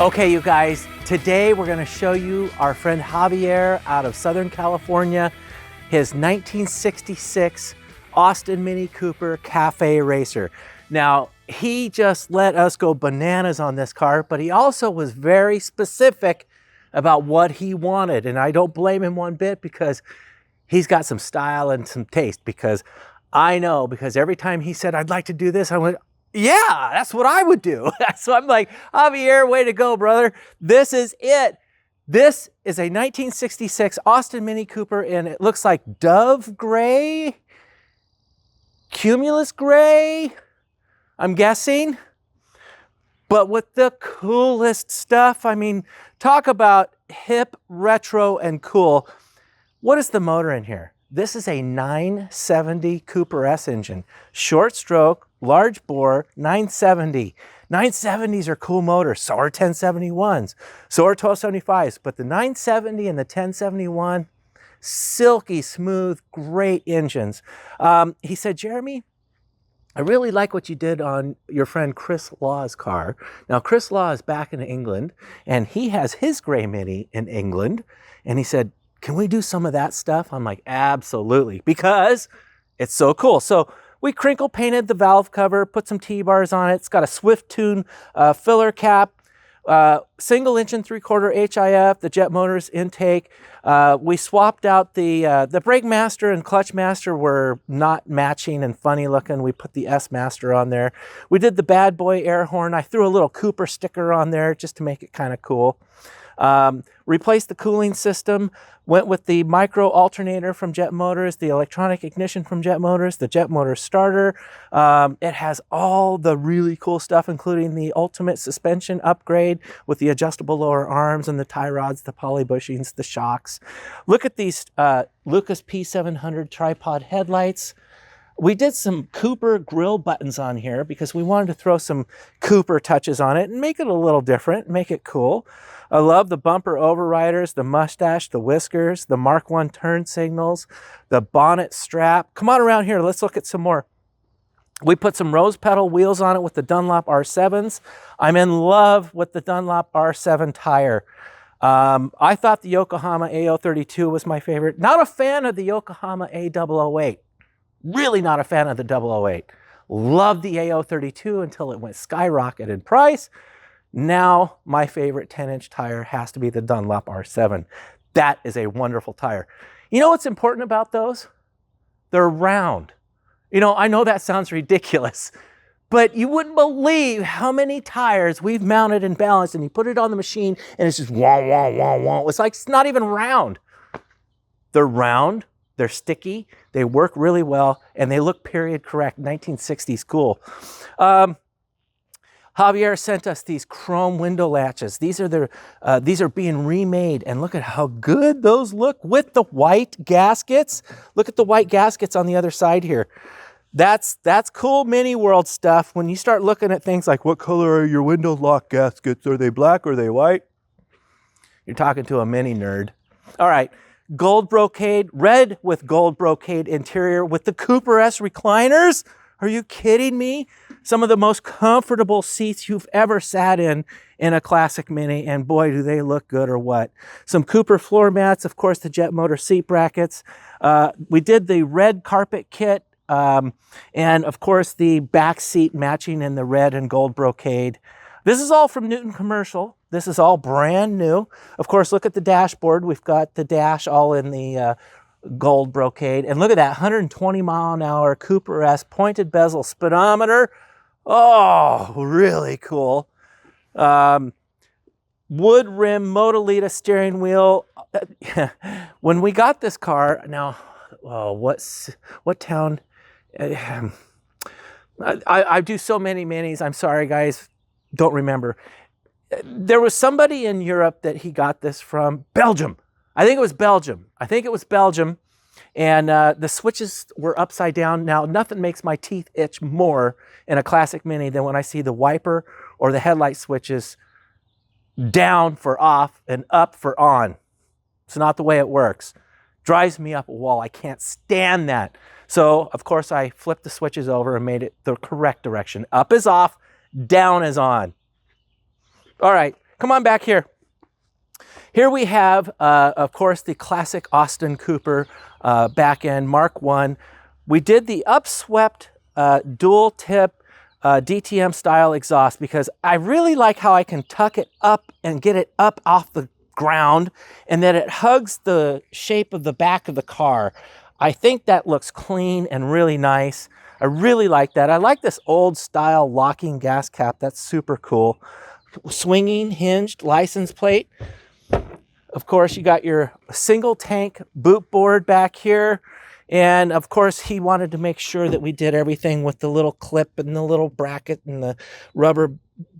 Okay, you guys, today we're gonna show you our friend Javier out of Southern California, his 1966 Austin Mini Cooper Cafe Racer. Now, he just let us go bananas on this car, but he also was very specific about what he wanted. And I don't blame him one bit because he's got some style and some taste, because I know, because every time he said, I'd like to do this, I went, yeah, that's what I would do. So I'm like, Javier, way to go, brother. This is it. This is a 1966 Austin Mini Cooper, and it looks like Dove Gray, Cumulus Gray, I'm guessing. But with the coolest stuff. I mean, talk about hip, retro, and cool. What is the motor in here? This is a 970 Cooper S engine. Short stroke, large bore, 970. 970s are cool motors. So are 1071s. So are 1275s. But the 970 and the 1071, silky smooth, great engines. He said, Jeremy, I really like what you did on your friend Chris Law's car. Now, Chris Law is back in England, and he has his gray Mini in England. And he said, can we do some of that stuff? I'm like, absolutely, because it's so cool. So we crinkle painted the valve cover, put some T-bars on it. It's got a Swift Tune filler cap, single engine 3/4 HIF, the Jet Motors intake. We swapped out the Brake Master and Clutch Master were not matching and funny looking. We put the S Master on there. We did the Bad Boy air horn. I threw a little Cooper sticker on there just to make it kind of cool. Replaced the cooling system, went with the micro alternator from Jet Motors, the electronic ignition from Jet Motors, the Jet Motors starter. It has all the really cool stuff, including the ultimate suspension upgrade with the adjustable lower arms and the tie rods, the poly bushings, the shocks. Look at these Lucas P700 tripod headlights. We did some Cooper grill buttons on here because we wanted to throw some Cooper touches on it and make it a little different, make it cool. I love the bumper overriders, the mustache, the whiskers, the Mark I turn signals, the bonnet strap. Come on around here, let's look at some more. We put some rose petal wheels on it with the Dunlop R7s. I'm in love with the Dunlop R7 tire. I thought the Yokohama A032 was my favorite. Not a fan of the Yokohama A008. Really not a fan of the 008. Loved the A032 until it went skyrocket in price. Now my favorite 10-inch tire has to be the Dunlop R7. That is a wonderful tire. You know what's important about those? They're round. You know, I know that sounds ridiculous, but you wouldn't believe how many tires we've mounted and balanced, and you put it on the machine and it's just wah, wah, wah, wah. It's like it's not even round. They're round. They're sticky, they work really well, and they look period correct, 1960s cool. Javier sent us these chrome window latches. These are being remade, and look at how good those look with the white gaskets. Look at the white gaskets on the other side here. That's cool Mini World stuff. When you start looking at things like, what color are your window lock gaskets? Are they black or are they white? You're talking to a Mini nerd. All right. Gold brocade, red with gold brocade interior with the Cooper S recliners. Are you kidding me? Some of the most comfortable seats you've ever sat in a classic Mini, and boy, do they look good or what. Some Cooper floor mats, of course, the Jet Motor seat brackets. We did the red carpet kit, and of course, the back seat matching in the red and gold brocade. This is all from Newton Commercial. This is all brand new. Of course, look at the dashboard. We've got the dash all in the gold brocade. And look at that 120 mile an hour Cooper S pointed bezel speedometer. Oh, really cool. Wood rim Motorita steering wheel. When we got this car, now, what town? I do so many Minis. I'm sorry, guys. Don't remember. There was somebody in Europe that he got this from. Belgium. I think it was Belgium. And the switches were upside down. Now, nothing makes my teeth itch more in a classic Mini than when I see the wiper or the headlight switches down for off and up for on. It's not the way it works. Drives me up a wall. I can't stand that. So, of course, I flipped the switches over and made it the correct direction. Up is off, down is on. All right, come on back here. Here we have, of course, the classic Austin Cooper back end Mark I. We did the upswept dual tip DTM style exhaust because I really like how I can tuck it up and get it up off the ground and that it hugs the shape of the back of the car. I think that looks clean and really nice. I really like that. I like this old style locking gas cap. That's super cool. Swinging hinged license plate. Of course, you got your single tank boot board back here. And of course, he wanted to make sure that we did everything with the little clip and the little bracket and the rubber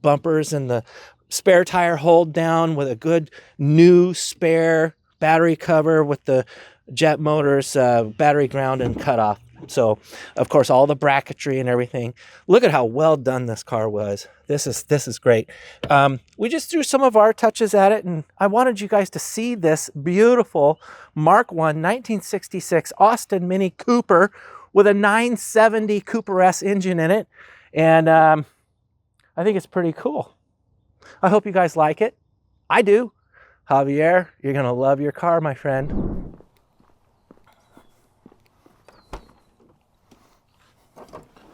bumpers and the spare tire hold down with a good new spare battery cover with the Jet Motors battery ground and cutoff. So, of course, all the bracketry and everything. Look at how well done this car was. This is great. We just threw some of our touches at it, and I wanted you guys to see this beautiful Mark I 1966 Austin Mini Cooper with a 970 Cooper S engine in it. And I think it's pretty cool. I hope you guys like it. I do. Javier, you're going to love your car, my friend.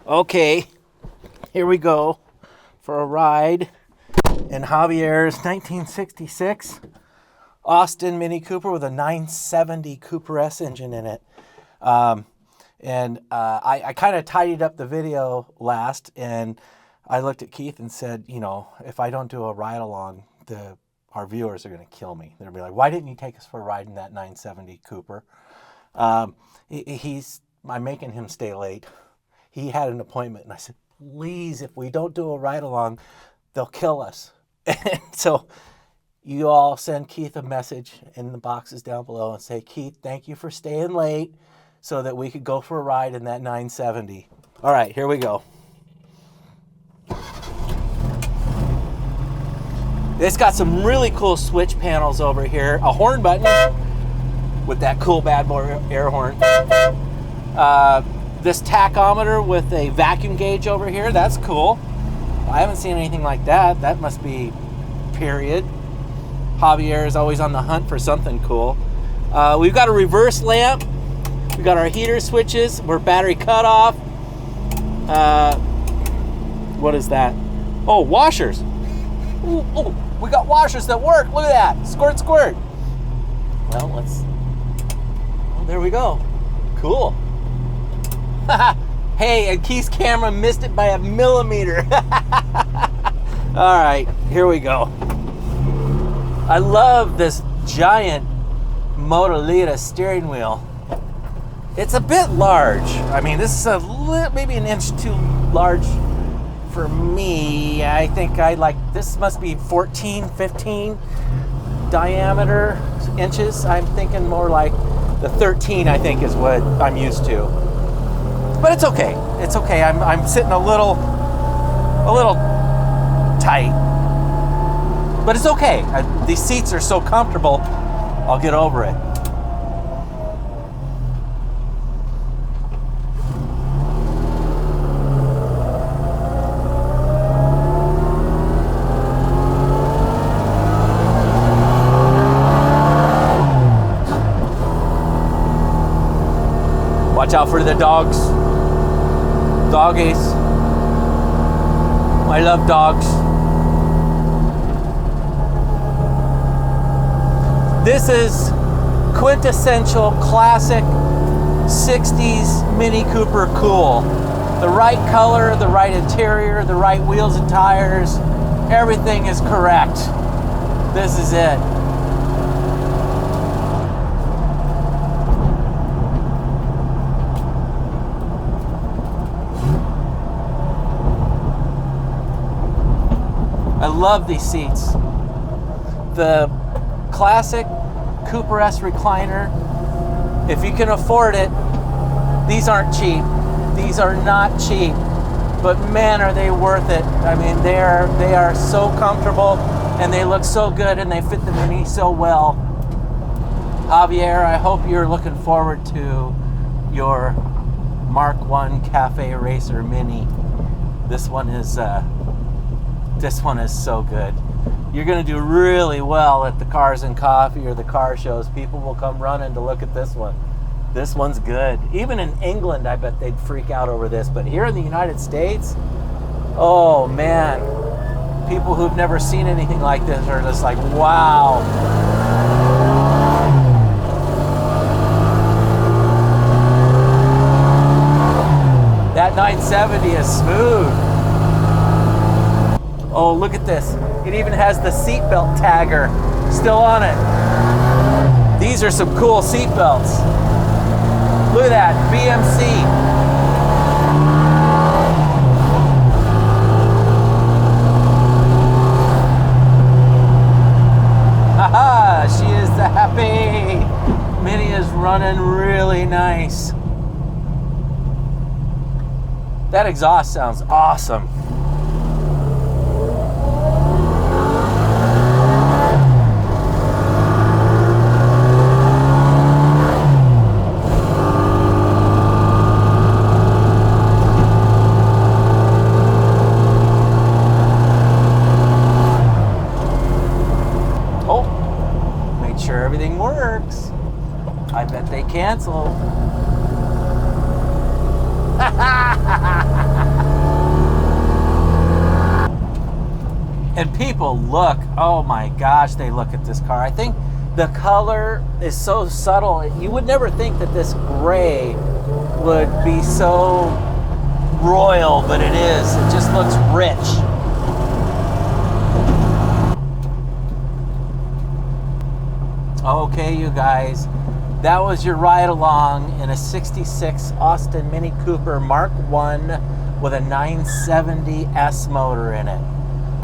Okay, here we go for a ride in Javier's 1966 Austin Mini Cooper with a 970 Cooper S engine in it. I kind of tidied up the video last, and I looked at Keith and said, you know, if I don't do a ride along, our viewers are going to kill me. They'll be like, why didn't you take us for a ride in that 970 Cooper? I'm making him stay late. He had an appointment, and I said, please, if we don't do a ride along, they'll kill us. And so you all send Keith a message in the boxes down below and say, Keith, thank you for staying late so that we could go for a ride in that 970. All right, here we go. It's got some really cool switch panels over here. A horn button with that cool bad boy air horn. This tachometer with a vacuum gauge over here, that's cool. I haven't seen anything like that. That must be period. Javier is always on the hunt for something cool. We've got a reverse lamp. We've got our heater switches. We're battery cutoff. What is that? Oh, washers. Ooh, we got washers that work. Look at that. Squirt, squirt. Well, oh, there we go. Cool. Hey, and Keith's camera missed it by a millimeter. All right, here we go. I love this giant Motorita steering wheel. It's a bit large. I mean, this is maybe an inch too large for me. I think this must be 14, 15 diameter inches. I'm thinking more like the 13, I think, is what I'm used to. But it's okay. It's okay. I'm sitting a little tight. But it's okay. These seats are so comfortable, I'll get over it. Watch out for the dogs. Doggies. I love dogs. This is quintessential classic 60s Mini Cooper cool. The right color, the right interior, the right wheels and tires. Everything is correct. This is it. I love these seats. The classic Cooper S recliner. If you can afford it, these aren't cheap. These are not cheap, but man, are they worth it. I mean, they are so comfortable and they look so good and they fit the Mini so well. Javier, I hope you're looking forward to your Mark I Cafe Racer Mini. This one is so good. you're going to do really well at the Cars and Coffee or the car shows. People will come running to look at this one. This one's good. Even in England, I bet they'd freak out over this. But here in the United States, oh man, people who've never seen anything like this are just like, wow. That 970 is smooth. Oh, look at this. It even has the seatbelt tagger still on it. These are some cool seatbelts. Look at that, BMC. Haha, she is happy. Minnie is running really nice. That exhaust sounds awesome. Everything works. I bet they cancel. And people look, oh my gosh, they look at this car. I think the color is so subtle. You would never think that this gray would be so royal, but it is. It just looks rich. Okay, you guys, that was your ride along in a 66 Austin Mini Cooper Mark I with a 970S motor in it.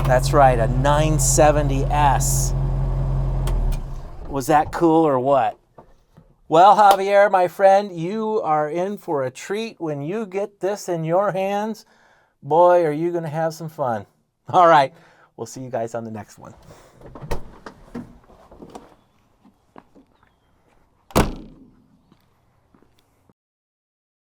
That's right, a 970S. Was that cool or what? Well, Javier, my friend, you are in for a treat when you get this in your hands. Boy, are you going to have some fun. All right, we'll see you guys on the next one.